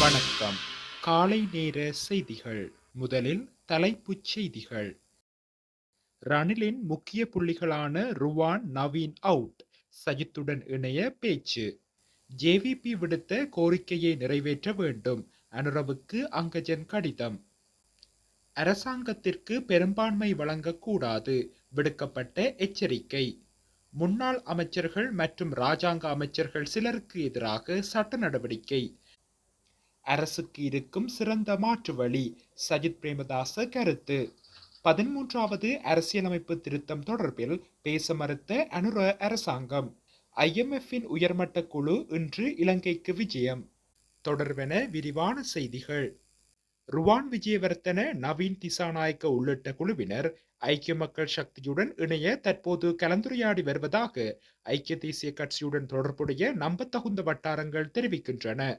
வணக்கம். காலை நேர செய்திகள். முதலில் தலைப்புச் செய்திகள். ரணிலின் முக்கிய புள்ளிகளான ருவான் நவீன் அவுட், சஜித்துடன் இணைய பேச்சு. ஜேவிபி விடுத்த கோரிக்கையை நிறைவேற்ற வேண்டும், அனுரவுக்கு அங்கஜன் கடிதம். அரசாங்கத்திற்கு பெரும்பான்மை வழங்கக்கூடாது, விடுக்கப்பட்ட எச்சரிக்கை. முன்னாள் அமைச்சர்கள் மற்றும் இராஜாங்க அமைச்சர்கள் சிலருக்கு எதிராக சட்ட நடவடிக்கை. அரசுக்கு இருக்கும் சிறந்த மாற்று வழி, சஜித் பிரேமதாச கருத்து. 13வது அரசியலமைப்பு திருத்தம் தொடர்பில் பேச மறுத்த அனுர அரசாங்கம். IMFின் உயர்மட்ட குழு இன்று இலங்கைக்கு விஜயம். தொடர்பென விரிவான செய்திகள். ருவான் விஜயவர்த்தன, நவீன் திசாநாயக்க உள்ளிட்ட குழுவினர் ஐக்கிய மக்கள் சக்தியுடன் இணைய தற்போது கலந்துரையாடி வருவதாக ஐக்கிய தேசிய கட்சியுடன் தொடர்புடைய நம்பத்தகுந்த வட்டாரங்கள் தெரிவிக்கின்றன.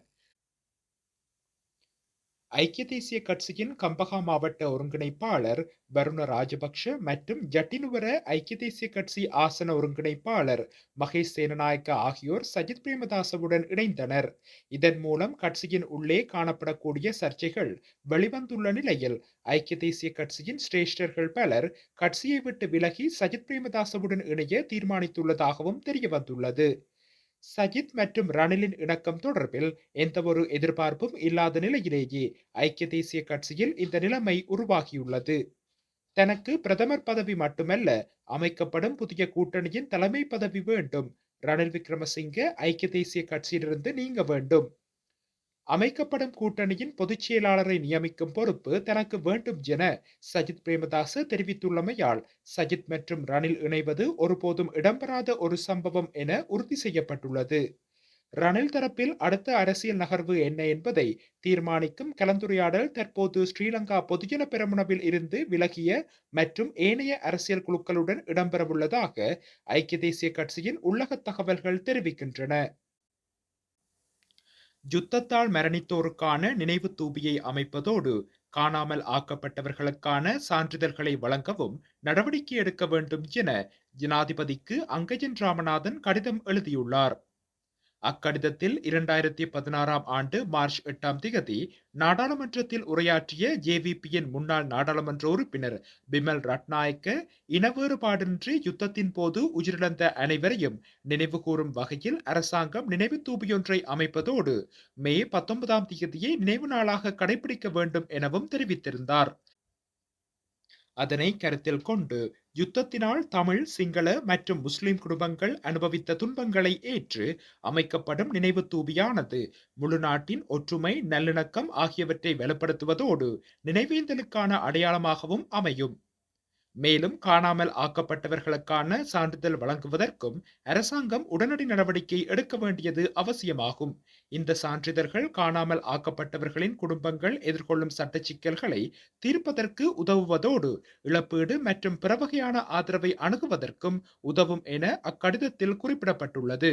ஐக்கிய தேசிய கட்சியின் கம்பகா மாவட்ட ஒருங்கிணைப்பாளர் வருண ராஜபக்ஷ மற்றும் ஜட்டினுவர ஐக்கிய தேசிய கட்சி ஆசன ஒருங்கிணைப்பாளர் மகேஷ் சேனநாயக்க ஆகியோர் சஜித் பிரேமதாசவுடன் இணைந்தனர். இதன் மூலம் கட்சியின் உள்ளே காணப்படக்கூடிய சர்ச்சைகள் வெளிவந்துள்ள நிலையில் ஐக்கிய தேசிய கட்சியின் சிரேஷ்டர்கள் பலர் கட்சியை விட்டு விலகி சஜித் பிரேமதாசவுடன் இணைய தீர்மானித்துள்ளதாகவும் தெரியவந்துள்ளது. சஜித் மற்றும் ரணிலின் இணக்கம் தொடர்பில் எந்தவொரு எதிர்பார்ப்பும் இல்லாத நிலையிலேயே ஐக்கிய தேசிய கட்சியில் இந்த நிலைமை உருவாகியுள்ளது. தனக்கு பிரதமர் பதவி மட்டுமல்ல, அமைக்கப்படும் புதிய கூட்டணியின் தலைமை பதவி வேண்டும். ரணில் விக்ரமசிங்க ஐக்கிய தேசிய கட்சியிலிருந்து நீங்க வேண்டும். அமைக்கப்படும் கூட்டணியின் பொதுச் செயலாளரை நியமிக்கும் பொறுப்பு தனக்கு வேண்டும் என சஜித் பிரேமதாச தெரிவித்துள்ளமையால் சஜித் மற்றும் ரணில் இணைவது ஒருபோதும் இடம்பெறாத ஒரு சம்பவம் என உறுதி செய்யப்பட்டுள்ளது. ரணில் தரப்பில் அடுத்த அரசியல் நகர்வு என்ன என்பதை தீர்மானிக்கும் கலந்துரையாடல் தற்போது ஸ்ரீலங்கா பொதுஜன பெரமுனவில் இருந்து விலகிய மற்றும் ஏனைய அரசியல் குழுக்களுடன் இடம்பெறவுள்ளதாக ஐக்கிய தேசிய கட்சியின் உள்ளக தகவல்கள் தெரிவிக்கின்றன. யுத்தத்தால் மரணித்தோருக்கான நினைவு தூபியை அமைப்பதோடு காணாமல் ஆக்கப்பட்டவர்களுக்கான சான்றிதழ்களை வழங்கவும் நடவடிக்கை எடுக்க வேண்டும் என ஜனாதிபதிக்கு அங்கஜன் ராமநாதன் கடிதம் எழுதியுள்ளார். அக்கடிதத்தில் 2016ஆம் ஆண்டு மார்ச் 8ஆம் திகதி நாடாளுமன்றத்தில் உரையாற்றிய ஜேவிபியின் முன்னாள் நாடாளுமன்ற உறுப்பினர் பிமல் ரட்நாயக்க இனவேறுபாடின்றி யுத்தத்தின் போது உயிரிழந்த அனைவரையும் நினைவுகூரும் வகையில் அரசாங்கம் நினைவு தூபியொன்றை அமைப்பதோடு மே 19ஆம் திகதியை நினைவு நாளாக கடைபிடிக்க வேண்டும் எனவும் தெரிவித்திருந்தார். அதனை கருத்தில் கொண்டு யுத்தத்தினால் தமிழ், சிங்கள மற்றும் முஸ்லிம் குடும்பங்கள் அனுபவித்த துன்பங்களை ஏற்று அமைக்கப்படும் நினைவு தூபியானது முழு நாட்டின் ஒற்றுமை, நல்லிணக்கம் ஆகியவற்றை வலுப்படுத்துவதோடு நினைவேந்தலுக்கான அடையாளமாகவும் அமையும். மேலும் காணாமல் ஆக்கப்பட்டவர்களுக்கான சான்றிதழ் வழங்குவதற்கும் அரசாங்கம் உடனடி நடவடிக்கை எடுக்க வேண்டியது அவசியமாகும். இந்த சான்றிதழ்கள் காணாமல் ஆக்கப்பட்டவர்களின் குடும்பங்கள் எதிர்கொள்ளும் சட்ட சிக்கல்களை தீர்ப்பதற்கு உதவுவதோடு இழப்பீடு மற்றும் பிற வகையான ஆதரவை அணுகுவதற்கும் உதவும் என அக்கடிதத்தில் குறிப்பிடப்பட்டுள்ளது.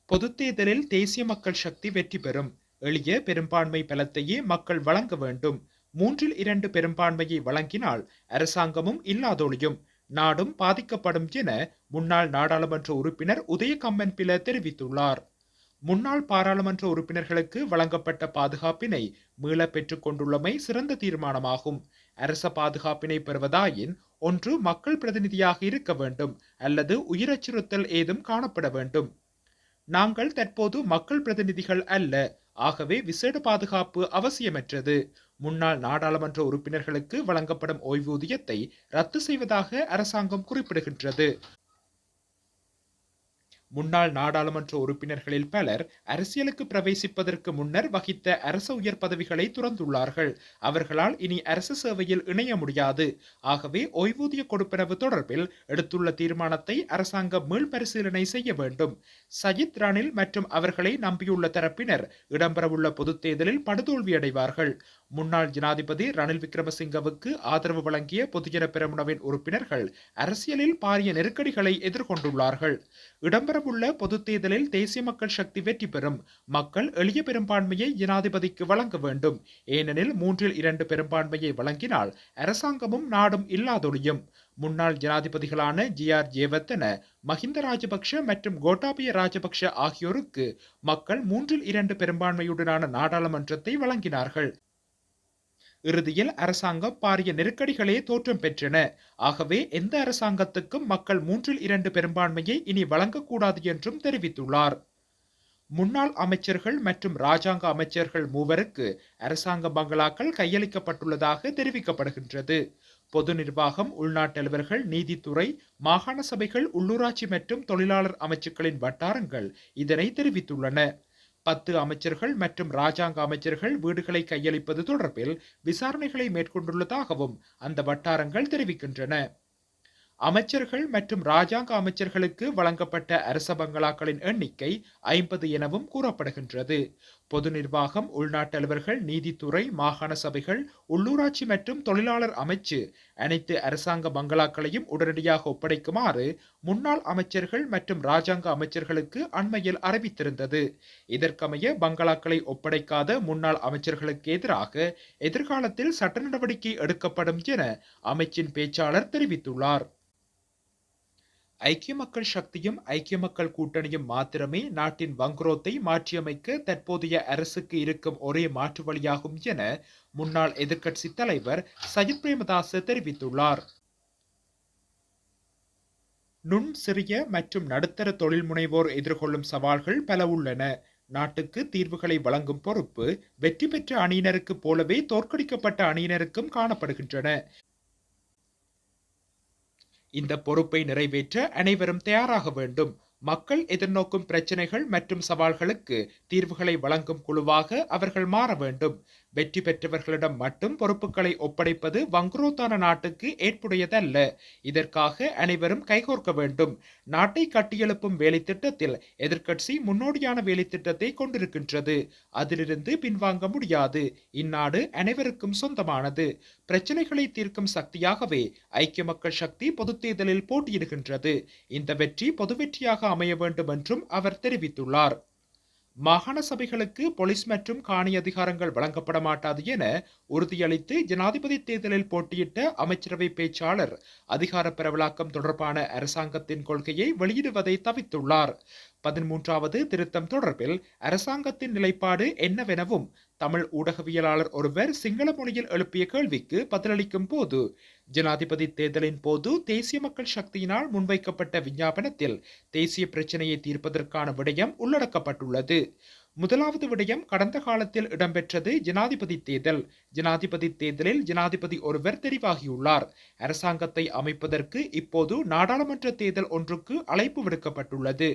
பொதுத் தேர்தலில் தேசிய மக்கள் சக்தி வெற்றி பெறும். எளிய பெரும்பான்மை பலத்தையே மக்கள் வழங்க வேண்டும். 3/2 பெரும்பான்மையை வழங்கினால் அரசாங்கமும் இல்லாதொழியும், நாடும் பாதிக்கப்படும் என முன்னாள் நாடாளுமன்ற உறுப்பினர் உதயகம்மன் பில தெரிவித்துள்ளார். முன்னாள் பாராளுமன்ற உறுப்பினர்களுக்கு வழங்கப்பட்ட பாதுகாப்பினை மீள பெற்றுக் கொண்டுள்ளமை சிறந்த தீர்மானமாகும். அரச பாதுகாப்பினை பெறுவதாயின் ஒன்று மக்கள் பிரதிநிதியாக இருக்க வேண்டும் அல்லது உயிரச்சுறுத்தல் ஏதும் காணப்பட வேண்டும். நாங்கள் தற்போது மக்கள் பிரதிநிதிகள் அல்ல, ஆகவே விசேட பாதுகாப்பு அவசியமற்றது. முன்னாள் நாடாளுமன்ற உறுப்பினர்களுக்கு வழங்கப்படும் ஓய்வூதியத்தை ரத்து செய்வதாக அரசாங்கம் குறிப்பிடுகின்றது. முன்னாள் நாடாளுமன்ற உறுப்பினர்களில் பலர் அரசியலுக்கு பிரவேசிப்பதற்கு முன்னர் வகித்த அரச உயர் பதவிகளை துறந்துள்ளார்கள். அவர்களால் இனி அரசு சேவையில் இணைய முடியாது. ஆகவே ஓய்வூதிய கொடுப்பனவு தொடர்பில் எடுத்துள்ள தீர்மானத்தை அரசாங்கம் மீள்பரிசீலனை செய்ய வேண்டும். சஜித், ரணில் மற்றும் அவர்களை நம்பியுள்ள தரப்பினர் இடம்பெறவுள்ள பொதுத் தேர்தலில் படுதோல்வியடைவார்கள். முன்னாள் ஜனாதிபதி ரணில் விக்ரமசிங்கவுக்கு ஆதரவு வழங்கிய பொதுஜன பெரமுனவின் உறுப்பினர்கள் அரசியலில் பாரிய நெருக்கடிகளை எதிர்கொண்டுள்ளார்கள். இடம்பெறவுள்ள பொதுத் தேர்தலில் தேசிய மக்கள் சக்தி வெற்றி பெறும். மக்கள் எளிய பெரும்பான்மையை ஜனாதிபதிக்கு வழங்க வேண்டும். ஏனெனில் 3/2 பெரும்பான்மையை வழங்கினால் அரசாங்கமும் நாடும் இல்லாதொழியும். முன்னாள் ஜனாதிபதிகளான ஜி.ஆர். ஜெயவர்தன, மஹிந்த ராஜபக்ஷ மற்றும் கோட்டாபய ராஜபக்ஷ ஆகியோருக்கு மக்கள் 2/3 பெரும்பான்மையுடனான நாடாளுமன்றத்தை வழங்கினார்கள். இறுதியில் அரசாங்கம் பாரிய நெருக்கடிகளே தோற்றம் பெற்றன. ஆகவே எந்த அரசாங்கத்துக்கும் மக்கள் 2/3 பெரும்பான்மையை இனி வழங்கக்கூடாது என்றும் தெரிவித்துள்ளார். முன்னாள் அமைச்சர்கள் மற்றும் ராஜாங்க அமைச்சர்கள் மூவருக்கு அரசாங்க பங்களாக்கள் கையளிக்கப்பட்டுள்ளதாக தெரிவிக்கப்படுகின்றது. பொது நிர்வாகம், உள்நாட்டு அலுவல்கள், நீதித்துறை, மாகாண சபைகள், உள்ளூராட்சி மற்றும் தொழிலாளர் அமைச்சுக்களின் வட்டாரங்கள் இதனை தெரிவித்துள்ளன. 10 அமைச்சர்கள் மற்றும் ராஜாங்க அமைச்சர்கள் வீடுகளை கையளிப்பது தொடர்பில் விசாரணைகளை மேற்கொண்டுள்ளதாகவும் அந்த வட்டாரங்கள் தெரிவிக்கின்றன. அமைச்சர்கள் மற்றும் ராஜாங்க அமைச்சர்களுக்கு வழங்கப்பட்ட அரச பங்களாக்களின் எண்ணிக்கை 50 எனவும் கூறப்படுகின்றது. பொது நிர்வாகம், உள்நாட்டு அலுவல்கள், நீதித்துறை, மாகாண சபைகள், உள்ளூராட்சி மற்றும் தொழிலாளர் அமைச்சு அனைத்து அரசாங்க பங்களாக்களையும் உடனடியாக ஒப்படைக்குமாறு முன்னாள் அமைச்சர்கள் மற்றும் ராஜாங்க அமைச்சர்களுக்கு அண்மையில் அறிவித்திருந்தது. இதற்கமைய பங்களாக்களை ஒப்படைக்காத முன்னாள் அமைச்சர்களுக்கு எதிராக எதிர்காலத்தில் சட்ட நடவடிக்கை எடுக்கப்படும் என அமைச்சின் பேச்சாளர் தெரிவித்துள்ளார். ஐக்கிய மக்கள் சக்தியும் ஐக்கிய மக்கள் கூட்டணியும் மாத்திரமே நாட்டின் வங்குரோத்தை மாற்றியமைக்க தற்போதைய அரசுக்கு இருக்கும் ஒரே மாற்று வழியாகும் என முன்னாள் எதிர்க்கட்சி தலைவர் சஜித் பிரேமதாச தெரிவித்துள்ளார். நுண், சிறிய மற்றும் நடுத்தர தொழில் முனைவோர் எதிர்கொள்ளும் சவால்கள் பல உள்ளன. நாட்டுக்கு தீர்வுகளை வழங்கும் பொறுப்பு வெற்றி பெற்ற அணியினருக்கு போலவே தோற்கடிக்கப்பட்ட அணியினருக்கும் காணப்படுகின்றன. இந்த பொறுப்பை நிறைவேற்ற அனைவரும் தயாராக வேண்டும். மக்கள் எதிர்நோக்கும் பிரச்சனைகள் மற்றும் சவால்களுக்கு தீர்வுகளை வழங்கும் குழுவாக அவர்கள் மாற வேண்டும். வெற்றி பெற்றவர்களிடம் மட்டும் பொறுப்புகளை ஒப்படைப்பது வங்குரோத்தான நாட்டுக்கு ஏற்புடையதல்ல. இதற்காக அனைவரும் கைகோர்க்க வேண்டும். நாட்டை கட்டியெழுப்பும் வேலை திட்டத்தில் எதிர்க்கட்சி முன்னோடியான வேலை திட்டத்தை கொண்டிருக்கின்றது. அதிலிருந்து பின்வாங்க முடியாது. இந்நாடு அனைவருக்கும் சொந்தமானது. பிரச்சனைகளை தீர்க்கும் சக்தியாகவே ஐக்கிய மக்கள் சக்தி பொதுத் தேர்தலில் போட்டியிடுகின்றது. இந்த வெற்றி பொது வெற்றியாக அமைய வேண்டும் என்றும் அவர் தெரிவித்துள்ளார். மாகாண சபைகளுக்கு போலீஸ் மற்றும் காணி அதிகாரங்கள் வழங்கப்பட மாட்டாது என உறுதியளித்து ஜனாதிபதி தேர்தலில் போட்டியிட்ட அமைச்சரவை பேச்சாளர் அதிகார பரவலாக்கம் தொடர்பான அரசாங்கத்தின் கொள்கையை வெளியிடுவதை தவிர்த்துள்ளார். 13வது திருத்தம் தொடர்பில் அரசாங்கத்தின் நிலைப்பாடு என்னவெனவும் தமிழ் ஊடகவியலாளர் ஒருவர் சிங்கள மொழியில் எழுப்பிய கேள்விக்கு பதிலளிக்கும் போது, ஜனாதிபதி தேர்தலின் போது தேசிய மக்கள் சக்தியினால் முன்வைக்கப்பட்ட விஞ்ஞாபனத்தில் தேசிய பிரச்சினையை தீர்ப்பதற்கான விடயம் உள்ளடக்கப்பட்டுள்ளது. முதலாவது விடயம் கடந்த காலத்தில் இடம்பெற்றது ஜனாதிபதி தேர்தல். ஜனாதிபதி தேர்தலில் ஜனாதிபதி ஒருவர் தெரிவாகியுள்ளார். அரசாங்கத்தை அமைப்பதற்கு இப்போது நாடாளுமன்ற தேர்தல் ஒன்றுக்கு அழைப்பு விடுக்கப்பட்டுள்ளது.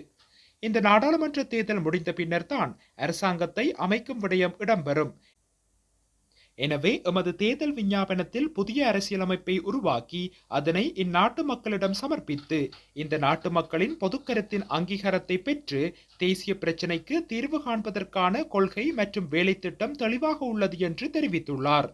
இந்த நாடாளுமன்ற தேர்தல் முடிந்த பின்னர் தான் அரசாங்கத்தை அமைக்கும் விடயம் இடம்பெறும். எனவே எமது தேர்தல் விஞ்ஞாபனத்தில் புதிய அரசியலமைப்பை உருவாக்கி அதனை இந்நாட்டு மக்களிடம் சமர்ப்பித்து இந்த நாட்டு மக்களின் பொதுக்கருத்தின் அங்கீகாரத்தை பெற்று தேசிய பிரச்சினைக்கு தீர்வு காண்பதற்கான கொள்கை மற்றும் வேலை திட்டம் தெளிவாக உள்ளது என்று தெரிவித்துள்ளார்.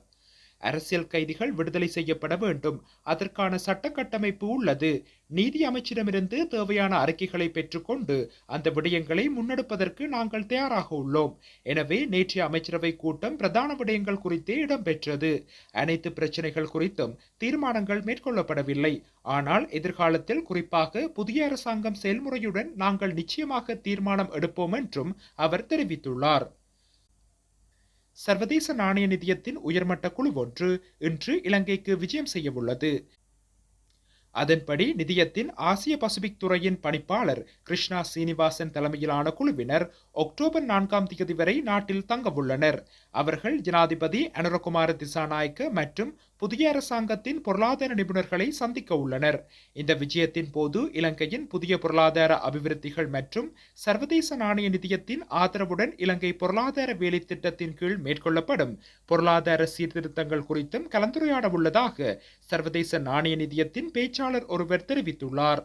அரசியல் கைதிகள் விடுதலை செய்யப்பட வேண்டும். அதற்கான சட்ட கட்டமைப்பு உள்ளது. நீதி அமைச்சிடமிருந்து தேவையான அறிக்கைகளை பெற்றுக்கொண்டு அந்த விடயங்களை முன்னெடுப்பதற்கு நாங்கள் தயாராக உள்ளோம். எனவே நேற்றைய அமைச்சரவை கூட்டம் பிரதான விடயங்கள் குறித்தே இடம்பெற்றது. அனைத்து பிரச்சனைகள் குறித்தும் தீர்மானங்கள் மேற்கொள்ளப்படவில்லை. ஆனால் எதிர்காலத்தில் குறிப்பாக புதிய அரசாங்கம் செயல்முறையுடன் நாங்கள் நிச்சயமாக தீர்மானம் எடுப்போம் என்றும் அவர் தெரிவித்துள்ளார். சர்வதேச நாணய நிதியத்தின் உயர்மட்ட குழு ஒன்று இன்று இலங்கைக்கு விஜயம் செய்யவுள்ளது. அதன்படி நிதியத்தின் ஆசிய பசிபிக் துறையின் பணிப்பாளர் கிருஷ்ணா சீனிவாசன் தலைமையிலான குழுவினர் அக்டோபர் 4ஆம் தேதி வரை நாட்டில் தங்கவுள்ளனர். அவர்கள் ஜனாதிபதி அனுரகுமார திசாநாயக்க மற்றும் புதிய அரசாங்கத்தின் பொருளாதார நிபுணர்களை சந்திக்க உள்ளனர். இந்த விஜயத்தின் போது இலங்கையின் புதிய பொருளாதார அபிவிருத்திகள் மற்றும் சர்வதேச நாணய நிதியத்தின் ஆதரவுடன் இலங்கை பொருளாதார வேலை திட்டத்தின் கீழ் மேற்கொள்ளப்படும் பொருளாதார சீர்திருத்தங்கள் குறித்தும் கலந்துரையாட உள்ளதாக சர்வதேச நாணய நிதியத்தின் பேச்சாளர் ஒருவர் தெரிவித்துள்ளார்.